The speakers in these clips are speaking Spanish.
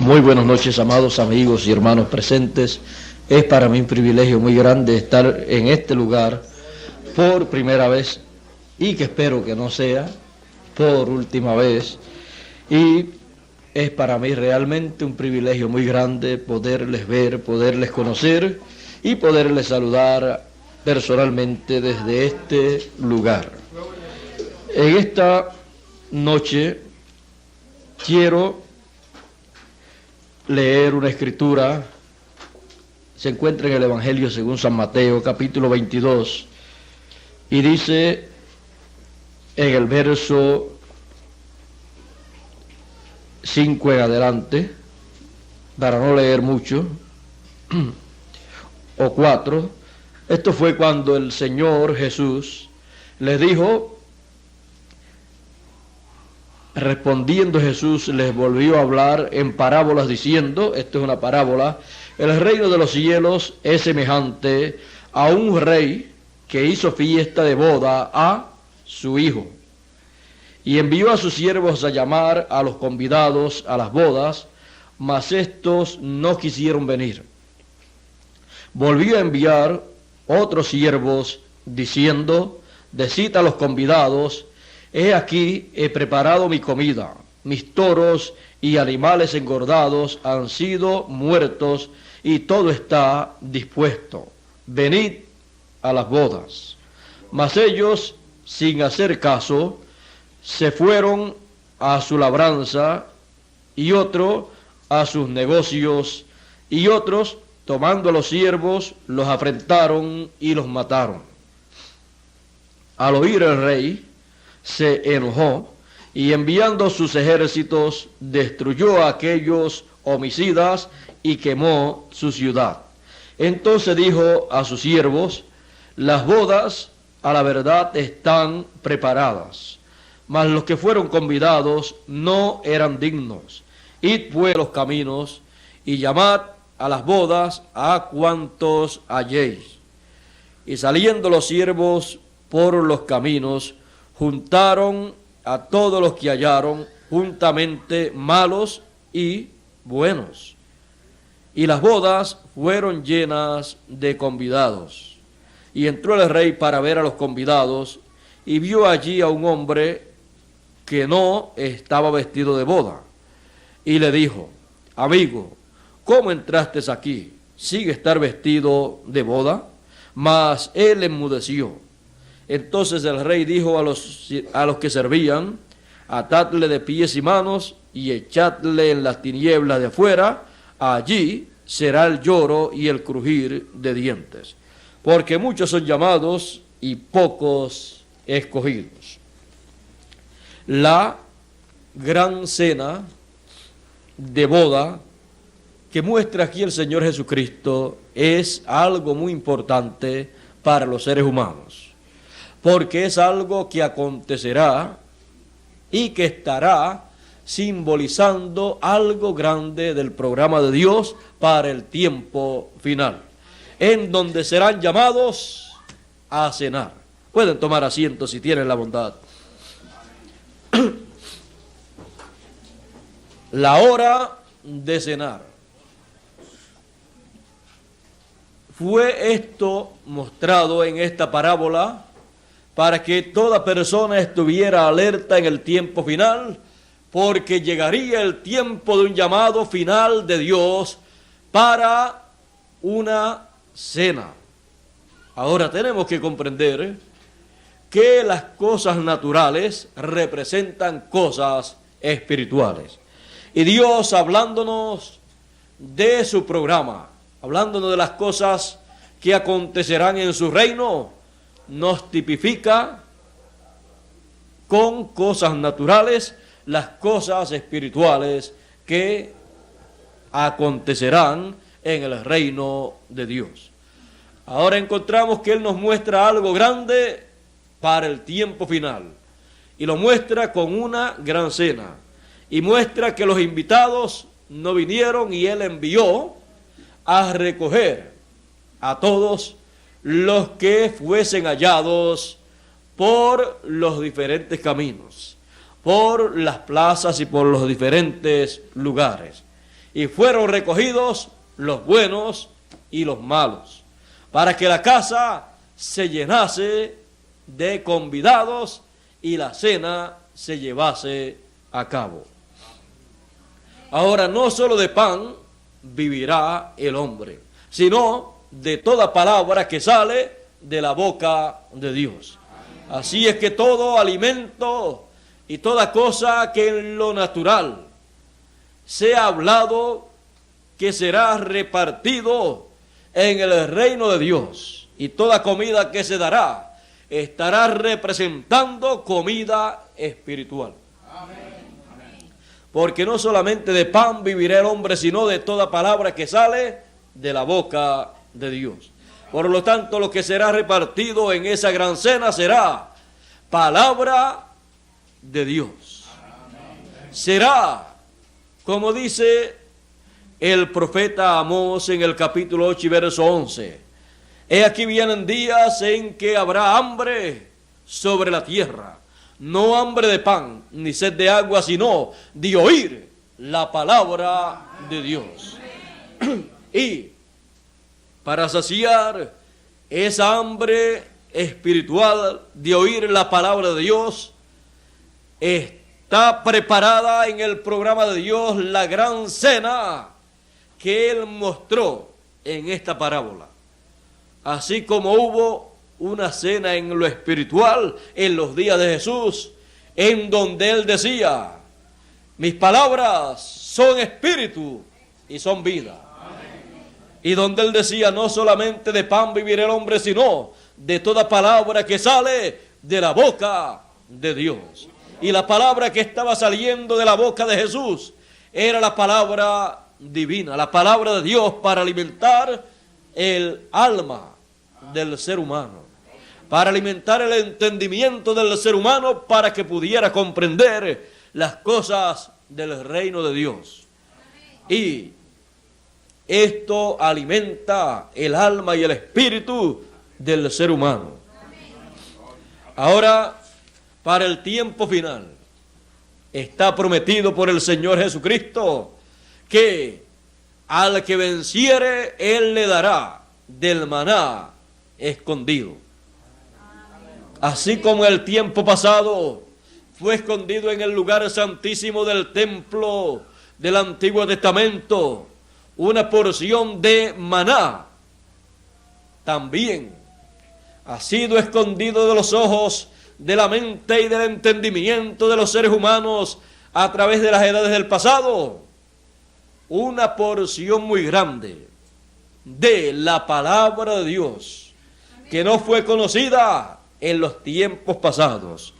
Muy buenas noches, amados amigos y hermanos presentes. Es para mí un privilegio muy grande estar en este lugar por primera vez y que espero que no sea por última vez. Y es para mí realmente un privilegio muy grande poderles ver, poderles conocer y poderles saludar personalmente desde este lugar. En esta noche quiero leer una escritura. Se encuentra en el Evangelio según San Mateo, capítulo 22, y dice en el verso 5 en adelante, para no leer mucho, o 4, esto fue cuando el Señor Jesús les dijo. Respondiendo Jesús les volvió a hablar en parábolas diciendo, esto es una parábola: el reino de los cielos es semejante a un rey que hizo fiesta de boda a su hijo, y envió a sus siervos a llamar a los convidados a las bodas, mas estos no quisieron venir. Volvió a enviar otros siervos diciendo, decid a los convidados: he aquí, he preparado mi comida, mis toros y animales engordados han sido muertos y todo está dispuesto. Venid a las bodas. Mas ellos, sin hacer caso, se fueron a su labranza, y otro a sus negocios, y otros, tomando a los siervos, los afrentaron y los mataron. Al oír el rey, se enojó y enviando sus ejércitos destruyó a aquellos homicidas y quemó su ciudad. Entonces dijo a sus siervos: las bodas a la verdad están preparadas, mas los que fueron convidados no eran dignos. Id pues los caminos y llamad a las bodas a cuantos halléis. Y saliendo los siervos por los caminos, juntaron a todos los que hallaron, juntamente malos y buenos. Y las bodas fueron llenas de convidados. Y entró el rey para ver a los convidados, y vio allí a un hombre que no estaba vestido de boda. Y le dijo: amigo, ¿cómo entraste aquí sin estar vestido de boda? Mas él enmudeció. Entonces el rey dijo a los que servían: atadle de pies y manos y echadle en las tinieblas de afuera, allí será el lloro y el crujir de dientes, porque muchos son llamados y pocos escogidos. La gran cena de boda que muestra aquí el Señor Jesucristo es algo muy importante para los seres humanos, porque es algo que acontecerá y que estará simbolizando algo grande del programa de Dios para el tiempo final, en donde serán llamados a cenar. Pueden tomar asiento si tienen la bondad. La hora de cenar. Fue esto mostrado en esta parábola para que toda persona estuviera alerta en el tiempo final, porque llegaría el tiempo de un llamado final de Dios para una cena. Ahora tenemos que comprender que las cosas naturales representan cosas espirituales. Y Dios, hablándonos de su programa, hablándonos de las cosas que acontecerán en su reino, nos tipifica con cosas naturales las cosas espirituales que acontecerán en el reino de Dios. Ahora encontramos que Él nos muestra algo grande para el tiempo final, y lo muestra con una gran cena, y muestra que los invitados no vinieron, y Él envió a recoger a todos los que fuesen hallados por los diferentes caminos, por las plazas y por los diferentes lugares. y fueron recogidos los buenos y los malos, para que la casa se llenase de convidados y la cena se llevase a cabo. Ahora, no solo de pan vivirá el hombre, sino de toda palabra que sale de la boca de Dios. Así es que todo alimento y toda cosa que en lo natural sea hablado, que será repartido en el reino de Dios, y toda comida que se dará estará representando comida espiritual. Porque no solamente de pan vivirá el hombre, sino de toda palabra que sale de la boca de Dios. Por lo tanto, lo que será repartido en esa gran cena será palabra de Dios. Será, como dice el profeta Amós en el capítulo 8 y verso 11, he aquí vienen días en que habrá hambre sobre la tierra, no hambre de pan, ni sed de agua, sino de oír la palabra de Dios. Y para saciar esa hambre espiritual de oír la palabra de Dios, está preparada en el programa de Dios la gran cena que Él mostró en esta parábola. Así como hubo una cena en lo espiritual en los días de Jesús, en donde Él decía, mis palabras son espíritu y son vida. Y donde Él decía, no solamente de pan vivirá el hombre, sino de toda palabra que sale de la boca de Dios. Y la palabra que estaba saliendo de la boca de Jesús era la palabra divina, la palabra de Dios para alimentar el alma del ser humano, para alimentar el entendimiento del ser humano, para que pudiera comprender las cosas del reino de Dios. Y esto alimenta el alma y el espíritu del ser humano. Ahora, para el tiempo final, está prometido por el Señor Jesucristo que al que venciere, Él le dará del maná escondido. Así como el tiempo pasado fue escondido en el lugar santísimo del templo del Antiguo Testamento una porción de maná, también ha sido escondido de los ojos, de la mente y del entendimiento de los seres humanos a través de las edades del pasado, una porción muy grande de la palabra de Dios, que no fue conocida en los tiempos pasados,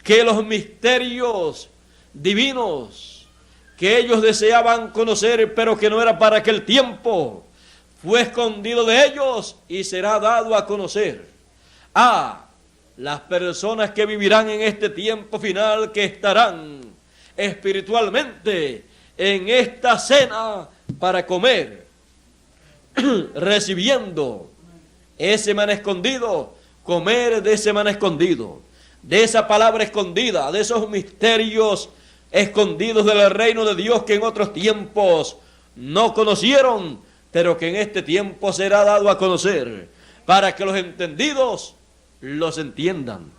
que los misterios divinos que ellos deseaban conocer, pero que no era para aquel tiempo, fue escondido de ellos y será dado a conocer a las personas que vivirán en este tiempo final, que estarán espiritualmente en esta cena para comer, recibiendo ese maná escondido, comer de ese maná escondido, de esa palabra escondida, de esos misterios escondidos del reino de Dios que en otros tiempos no conocieron, pero que en este tiempo será dado a conocer, para que los entendidos los entiendan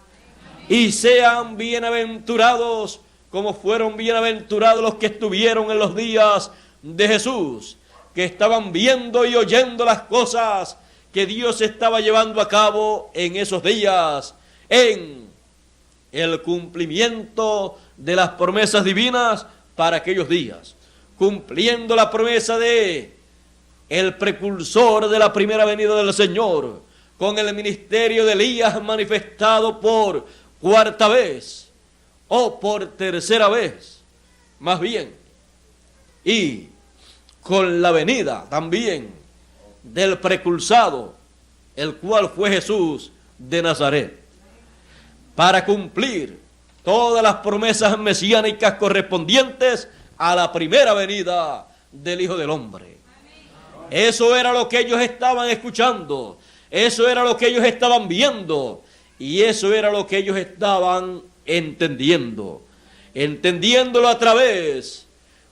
y sean bienaventurados como fueron bienaventurados los que estuvieron en los días de Jesús, que estaban viendo y oyendo las cosas que Dios estaba llevando a cabo en esos días, en el cumplimiento de las promesas divinas para aquellos días, cumpliendo la promesa de el precursor de la primera venida del Señor, con el ministerio de Elías manifestado por cuarta vez o por tercera vez, más bien, y con la venida también del precursado, el cual fue Jesús de Nazaret, para cumplir todas las promesas mesiánicas correspondientes a la primera venida del Hijo del Hombre. Eso era lo que ellos estaban escuchando, eso era lo que ellos estaban viendo, y eso era lo que ellos estaban entendiéndolo a través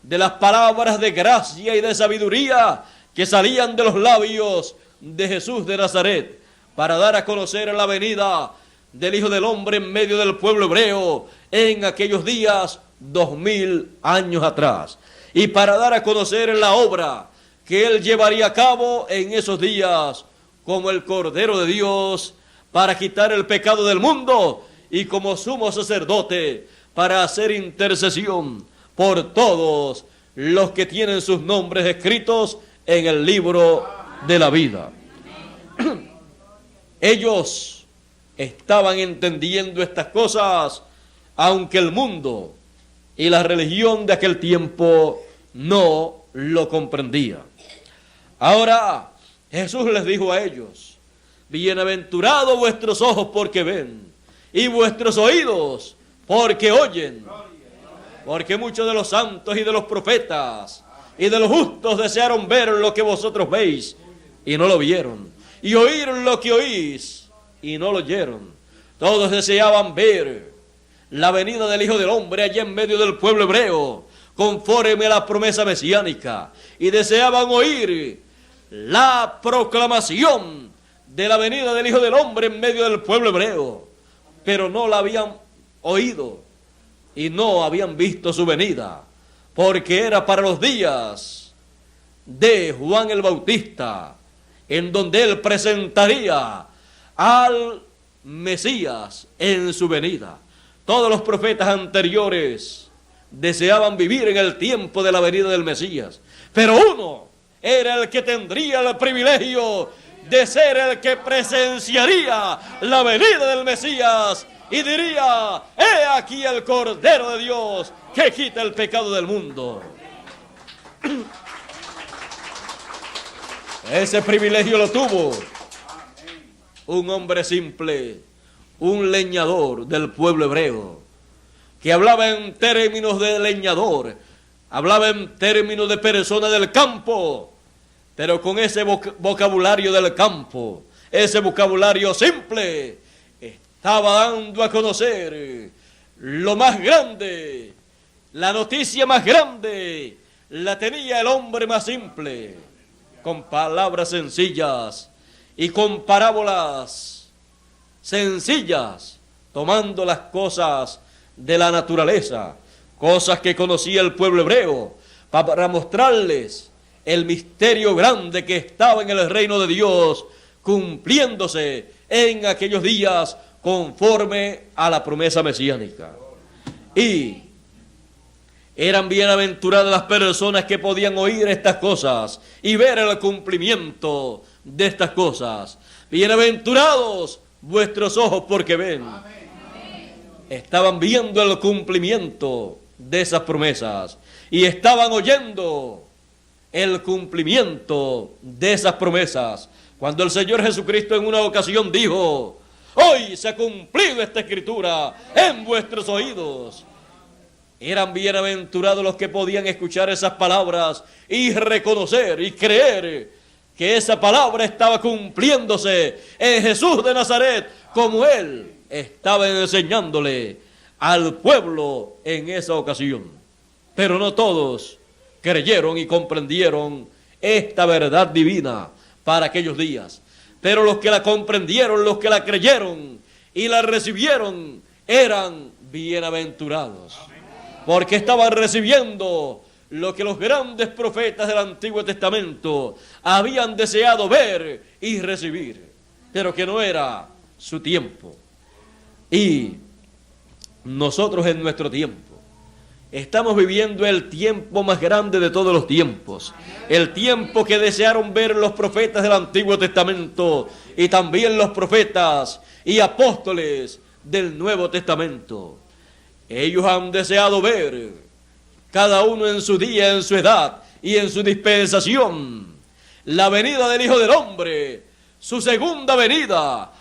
de las palabras de gracia y de sabiduría que salían de los labios de Jesús de Nazaret para dar a conocer la venida del Hijo del Hombre en medio del pueblo hebreo en aquellos días 2000 años atrás, y para dar a conocer la obra que él llevaría a cabo en esos días como el Cordero de Dios para quitar el pecado del mundo y como sumo sacerdote para hacer intercesión por todos los que tienen sus nombres escritos en el libro de la vida. Ellos estaban entendiendo estas cosas, aunque el mundo y la religión de aquel tiempo no lo comprendía. Ahora Jesús les dijo a ellos: bienaventurados vuestros ojos porque ven, y vuestros oídos porque oyen, porque muchos de los santos y de los profetas y de los justos desearon ver lo que vosotros veis y no lo vieron, y oír lo que oís y no lo oyeron. Todos deseaban ver la venida del Hijo del Hombre allá en medio del pueblo hebreo, conforme a la promesa mesiánica, y deseaban oír la proclamación de la venida del Hijo del Hombre en medio del pueblo hebreo, pero no la habían oído y no habían visto su venida, porque era para los días de Juan el Bautista, en donde él presentaría al Mesías en su venida. Todos los profetas anteriores deseaban vivir en el tiempo de la venida del Mesías, pero uno era el que tendría el privilegio de ser el que presenciaría la venida del Mesías y diría: he aquí el Cordero de Dios que quita el pecado del mundo. Ese privilegio lo tuvo un hombre simple, un leñador del pueblo hebreo, que hablaba en términos de leñador, hablaba en términos de persona del campo, pero con ese vocabulario del campo, ese vocabulario simple, estaba dando a conocer lo más grande, la noticia más grande, la tenía el hombre más simple, con palabras sencillas y con parábolas sencillas, tomando las cosas de la naturaleza, cosas que conocía el pueblo hebreo, para mostrarles el misterio grande que estaba en el reino de Dios, cumpliéndose en aquellos días conforme a la promesa mesiánica. Y eran bienaventuradas las personas que podían oír estas cosas y ver el cumplimiento de estas cosas. Bienaventurados vuestros ojos porque ven. Estaban viendo el cumplimiento de esas promesas y estaban oyendo el cumplimiento de esas promesas. Cuando el Señor Jesucristo en una ocasión dijo: hoy se ha cumplido esta escritura en vuestros oídos. Eran bienaventurados los que podían escuchar esas palabras y reconocer y creer que esa palabra estaba cumpliéndose en Jesús de Nazaret, como Él estaba enseñándole al pueblo en esa ocasión. Pero no todos creyeron y comprendieron esta verdad divina para aquellos días. Pero los que la comprendieron, los que la creyeron y la recibieron, eran bienaventurados, porque estaban recibiendo lo que los grandes profetas del Antiguo Testamento habían deseado ver y recibir, pero que no era su tiempo. Y nosotros en nuestro tiempo estamos viviendo el tiempo más grande de todos los tiempos, el tiempo que desearon ver los profetas del Antiguo Testamento y también los profetas y apóstoles del Nuevo Testamento. Ellos han deseado ver, cada uno en su día, en su edad y en su dispensación, la venida del Hijo del Hombre, su segunda venida,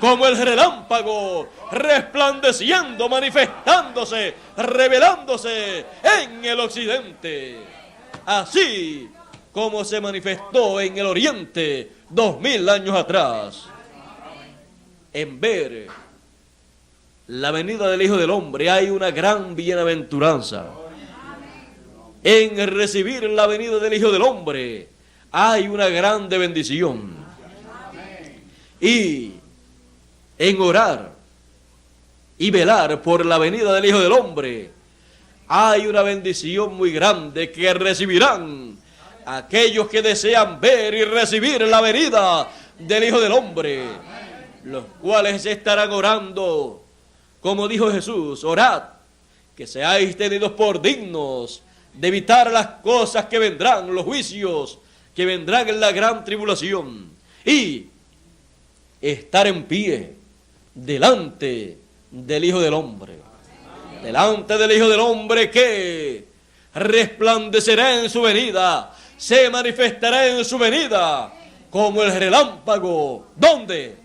como el relámpago, resplandeciendo, manifestándose, revelándose en el occidente, así como se manifestó en el oriente 2000 años atrás. En ver la venida del Hijo del Hombre hay una gran bienaventuranza. en recibir la venida del Hijo del Hombre hay una grande bendición. Y en orar y velar por la venida del Hijo del Hombre hay una bendición muy grande que recibirán aquellos que desean ver y recibir la venida del Hijo del Hombre, los cuales estarán orando, como dijo Jesús: orad, que seáis tenidos por dignos de evitar las cosas que vendrán, los juicios que vendrán en la gran tribulación, y estar en pie delante del Hijo del Hombre, delante del Hijo del Hombre que resplandecerá en su venida, se manifestará en su venida como el relámpago. ¿Dónde?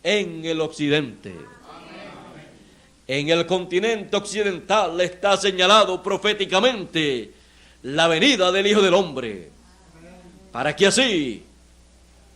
En el occidente. En el continente occidental está señalado proféticamente la venida del Hijo del Hombre, para que así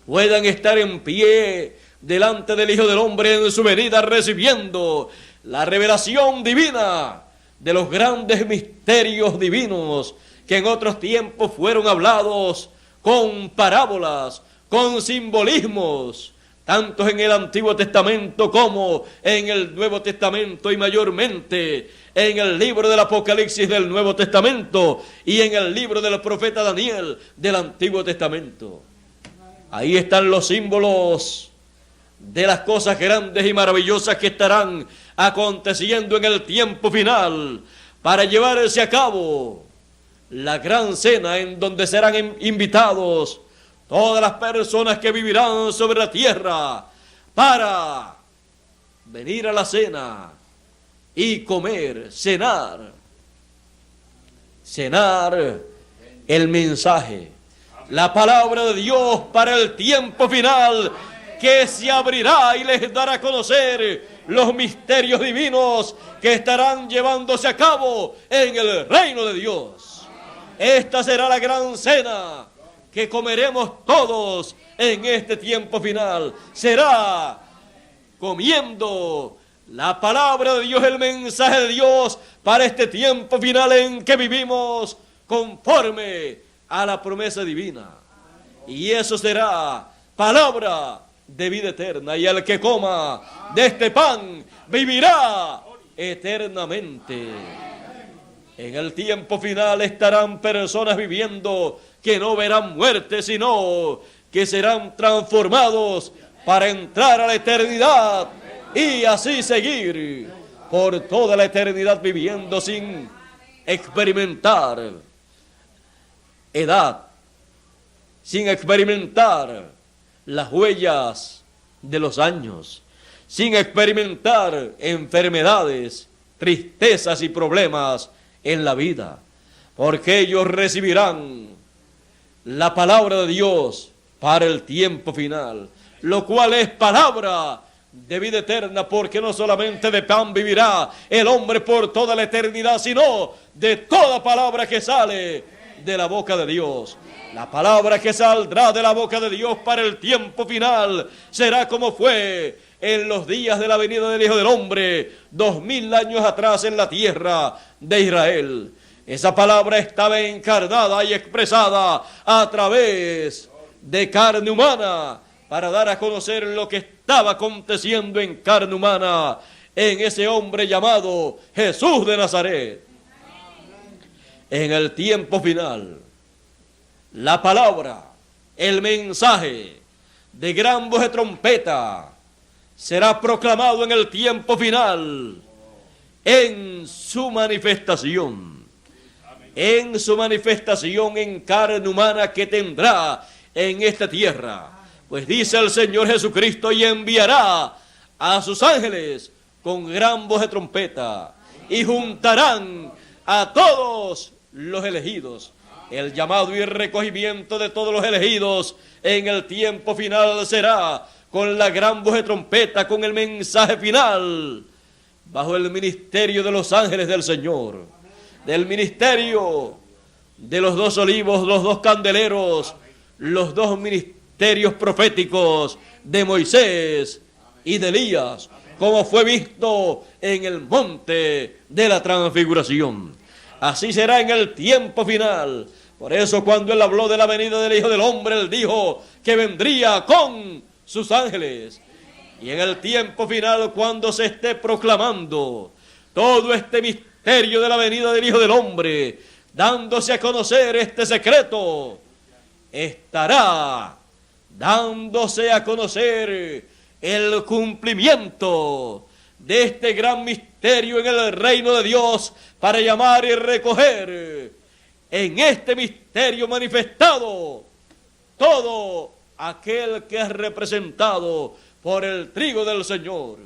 puedan estar en pie delante del Hijo del Hombre en su venida, recibiendo la revelación divina de los grandes misterios divinos que en otros tiempos fueron hablados con parábolas, con simbolismos, tanto en el Antiguo Testamento como en el Nuevo Testamento, y mayormente en el libro del Apocalipsis del Nuevo Testamento y en el libro del profeta Daniel del Antiguo Testamento. Ahí están los símbolos de las cosas grandes y maravillosas que estarán aconteciendo en el tiempo final para llevarse a cabo la gran cena, en donde serán invitados todas las personas que vivirán sobre la tierra para venir a la cena y comer, cenar el mensaje, la palabra de Dios para el tiempo final, que se abrirá y les dará a conocer los misterios divinos que estarán llevándose a cabo en el reino de Dios. Esta será la gran cena que comeremos todos en este tiempo final. Será comiendo la palabra de Dios, el mensaje de Dios para este tiempo final en que vivimos conforme a la promesa divina. Y eso será palabra de vida eterna, y el que coma de este pan vivirá eternamente. En el tiempo final estarán personas viviendo que no verán muerte, sino que serán transformados para entrar a la eternidad y así seguir por toda la eternidad viviendo sin experimentar edad, sin experimentar las huellas de los años, sin experimentar enfermedades, tristezas y problemas en la vida, porque ellos recibirán la palabra de Dios para el tiempo final, lo cual es palabra de vida eterna, porque no solamente de pan vivirá el hombre por toda la eternidad, sino de toda palabra que sale de la boca de Dios. La palabra que saldrá de la boca de Dios para el tiempo final será como fue en los días de la venida del Hijo del Hombre, 2000 años atrás en la tierra de Israel. Esa palabra estaba encarnada y expresada a través de carne humana, para dar a conocer lo que estaba aconteciendo en carne humana en ese hombre llamado Jesús de Nazaret. En el tiempo final, la palabra, el mensaje de gran voz de trompeta será proclamado en el tiempo final, en su manifestación, en carne humana que tendrá en esta tierra. Pues dice el Señor Jesucristo: y enviará a sus ángeles con gran voz de trompeta, y juntarán a todos los elegidos. El llamado y recogimiento de todos los elegidos en el tiempo final será con la gran voz de trompeta, con el mensaje final, bajo el ministerio de los ángeles del Señor, del ministerio de los 2 olivos, los 2 candeleros, los 2 ministerios proféticos de Moisés y de Elías, como fue visto en el monte de la transfiguración. Así será en el tiempo final. Por eso cuando Él habló de la venida del Hijo del Hombre, Él dijo que vendría con sus ángeles. Y en el tiempo final, cuando se esté proclamando todo este misterio de la venida del Hijo del Hombre, dándose a conocer este secreto, estará dándose a conocer el cumplimiento de este gran misterio en el reino de Dios, para llamar y recoger en este misterio manifestado todo aquel que es representado por el trigo del Señor,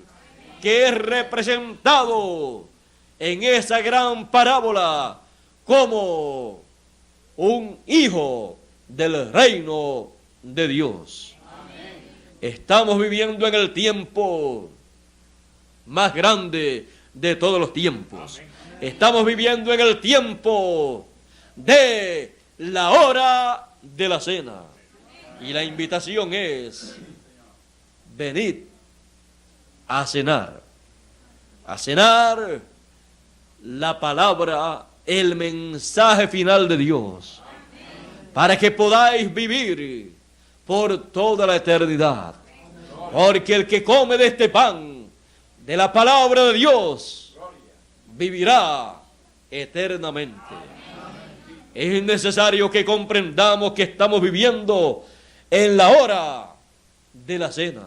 que es representado en esa gran parábola como un hijo del reino de Dios. Estamos viviendo en el tiempo más grande de todos los tiempos. Estamos viviendo en el tiempo de la hora de la cena. Y la invitación es: venid a cenar la palabra, el mensaje final de Dios, para que podáis vivir por toda la eternidad. Porque el que come de este pan, de la palabra de Dios, vivirá eternamente. Es necesario que comprendamos que estamos viviendo en la hora de la cena.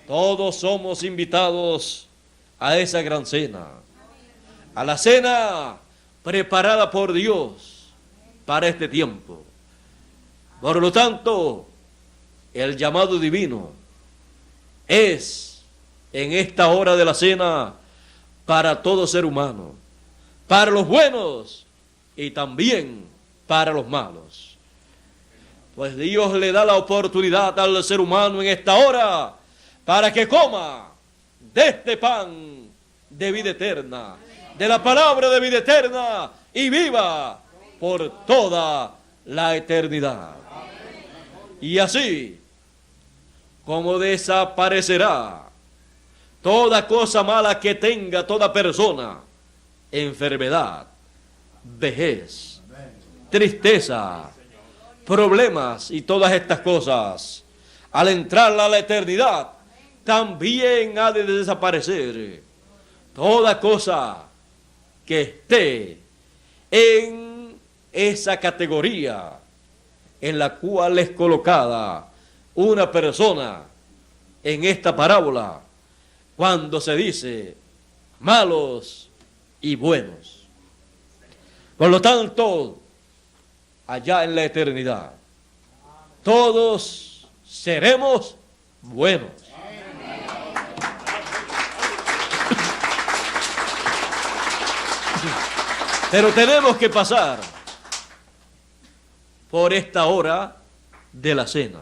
Todos somos invitados a esa gran cena, a la cena preparada por Dios para este tiempo. Por lo tanto, el llamado divino es en esta hora de la cena para todo ser humano, para los buenos y también para los malos. Pues Dios le da la oportunidad al ser humano en esta hora para que coma de este pan de vida eterna, de la palabra de vida eterna, y viva por toda la eternidad. Y así como desaparecerá toda cosa mala que tenga toda persona, enfermedad, vejez, tristeza, problemas y todas estas cosas, al entrar a la eternidad, también ha de desaparecer toda cosa que esté en esa categoría en la cual es colocada una persona en esta parábola, cuando se dice malos y buenos. Por lo tanto, allá en la eternidad, todos seremos buenos. Pero tenemos que pasar por esta hora de la cena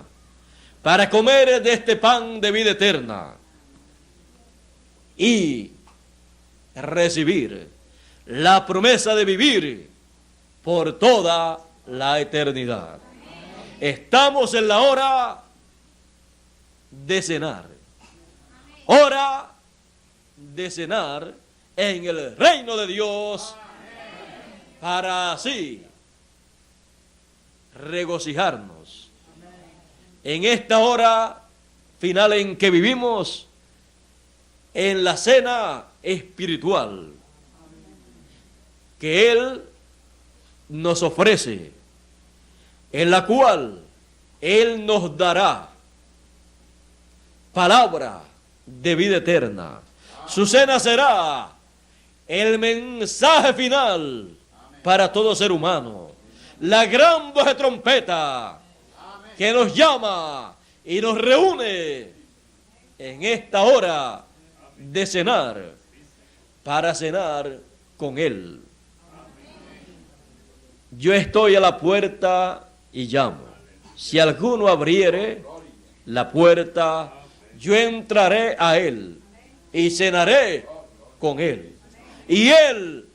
para comer de este pan de vida eterna y recibir la promesa de vivir por toda la eternidad. Estamos en la hora de cenar. Hora de cenar en el reino de Dios, para así regocijarnos en esta hora final en que vivimos, en la cena espiritual que Él nos ofrece, en la cual Él nos dará palabra de vida eterna. Su cena será el mensaje final para todo ser humano, la gran voz de trompeta que nos llama y nos reúne en esta hora de cenar, para cenar con Él. Yo estoy a la puerta y llamo. Si alguno abriere la puerta, yo entraré a Él y cenaré con Él y Él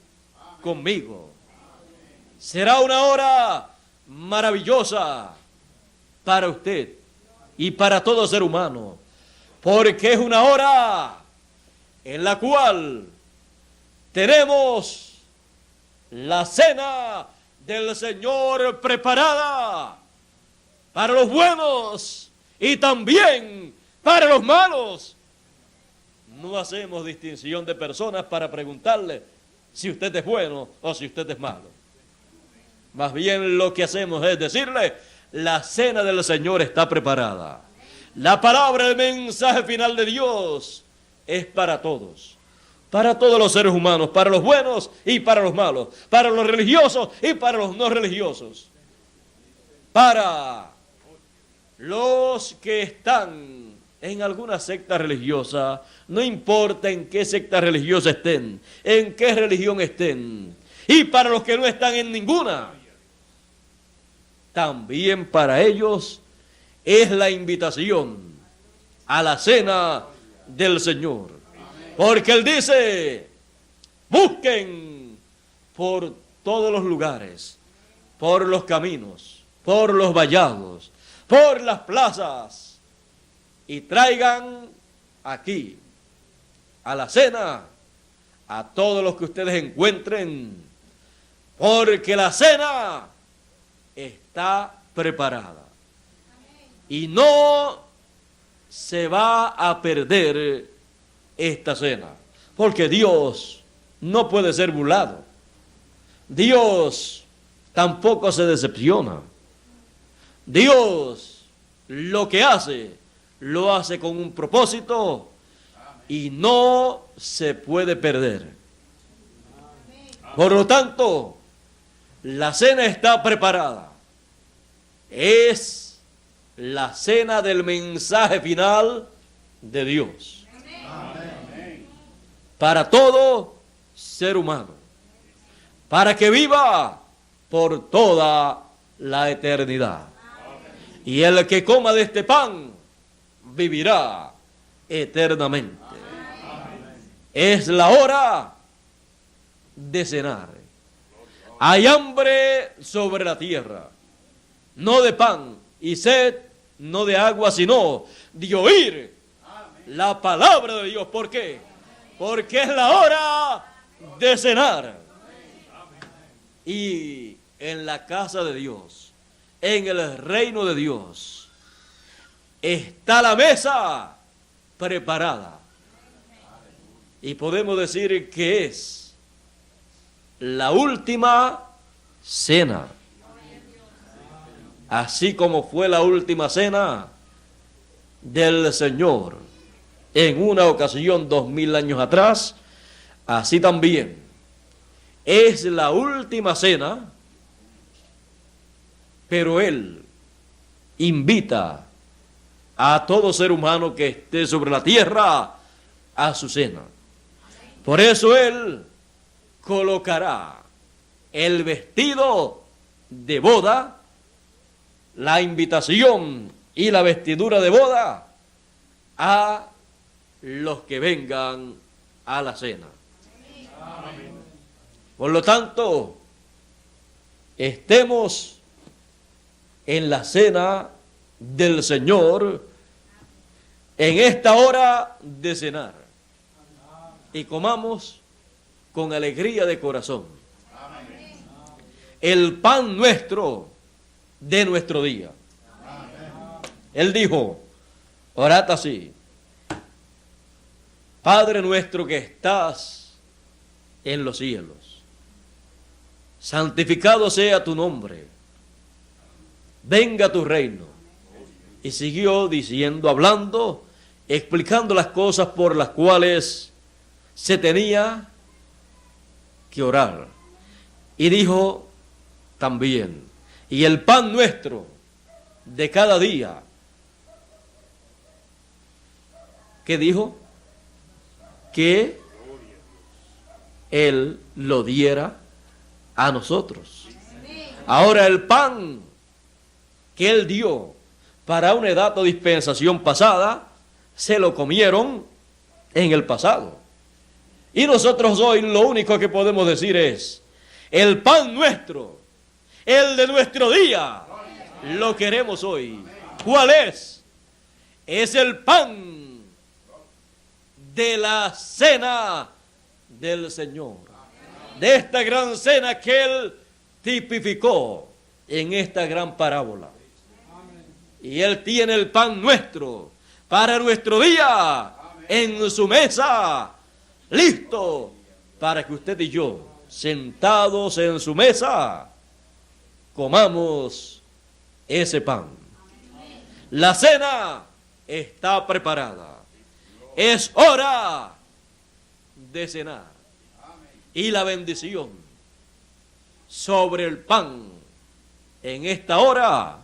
conmigo. Será una hora maravillosa para usted y para todo ser humano, porque es una hora en la cual tenemos la cena del Señor preparada para los buenos y también para los malos. No hacemos distinción de personas para preguntarle si usted es bueno o si usted es malo. Más bien lo que hacemos es decirle, la cena del Señor está preparada. La palabra, el mensaje final de Dios es para todos los seres humanos, para los buenos y para los malos, para los religiosos y para los no religiosos, para los que están en alguna secta religiosa, no importa en qué secta religiosa estén, en qué religión estén, y para los que no están en ninguna, también para ellos es la invitación a la cena del Señor. Porque Él dice, busquen por todos los lugares, por los caminos, por los vallados, por las plazas, y traigan aquí a la cena a todos los que ustedes encuentren, porque la cena está preparada y no se va a perder esta cena, porque Dios no puede ser burlado. Dios tampoco se decepciona. Dios lo que hace, lo hace con un propósito y no se puede perder. Por lo tanto, la cena está preparada. Es la cena del mensaje final de Dios. Amén. Para todo ser humano, para que viva por toda la eternidad. Amén. Y el que coma de este pan vivirá eternamente. Amén. Es la hora de cenar. Hay hambre sobre la tierra, no de pan, y sed no de agua, sino de oír la palabra de Dios. ¿Por qué? Porque es la hora de cenar. Y en la casa de Dios, en el reino de Dios, está la mesa preparada. Y podemos decir que es la última cena. Así como fue la última cena del Señor en una ocasión 2000 años atrás, así también es la última cena, pero Él invita a todo ser humano que esté sobre la tierra a su cena. Por eso Él colocará el vestido de boda, la invitación y la vestidura de boda a los que vengan a la cena. Amén. Por lo tanto, estemos en la cena del Señor en esta hora de cenar y comamos con alegría de corazón el pan nuestro de nuestro día. Él dijo, orad así: Padre nuestro que estás en los cielos, santificado sea tu nombre, venga tu reino. Y siguió diciendo, hablando, explicando las cosas por las cuales se tenía que orar. Y dijo también, y el pan nuestro de cada día, ¿qué dijo? Que Él lo diera a nosotros. Ahora el pan que Él dio para una edad o dispensación pasada, se lo comieron en el pasado. Y nosotros hoy lo único que podemos decir es, el pan nuestro, el de nuestro día, lo queremos hoy. ¿Cuál es? Es el pan de la cena del Señor. de esta gran cena que Él tipificó en esta gran parábola. Y Él tiene el pan nuestro para nuestro día en su mesa, listo para que usted y yo, sentados en su mesa, comamos ese pan. La cena está preparada. Es hora de cenar. Y la bendición sobre el pan en esta hora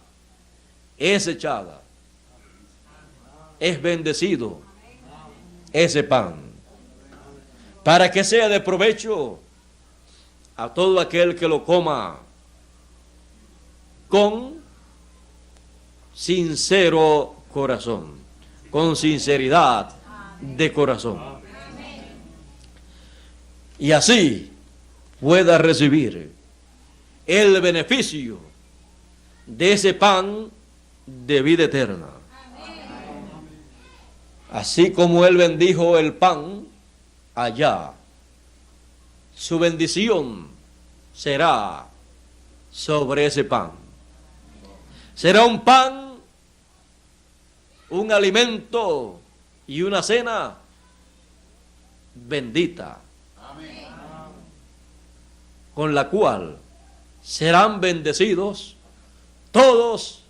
es echada. Es bendecido ese pan para que sea de provecho a todo aquel que lo coma con sincero corazón, con sinceridad de corazón. Y así pueda recibir el beneficio de ese pan de vida eterna. Así como Él bendijo el pan allá, su bendición será sobre ese pan. Será un pan, un alimento y una cena bendita, con la cual serán bendecidos todos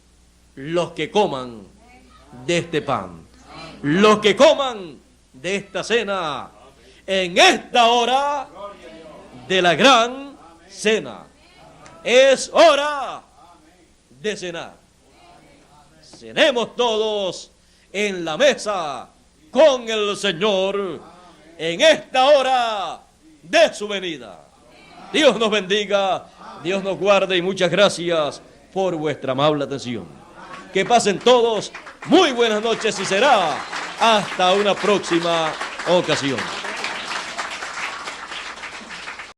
los que coman de este pan, los que coman de esta cena en esta hora de la gran cena. Es hora de cenar. Cenemos todos en la mesa con el Señor en esta hora de su venida. Dios nos bendiga, Dios nos guarde y muchas gracias por vuestra amable atención. Que pasen todos muy buenas noches y será hasta una próxima ocasión.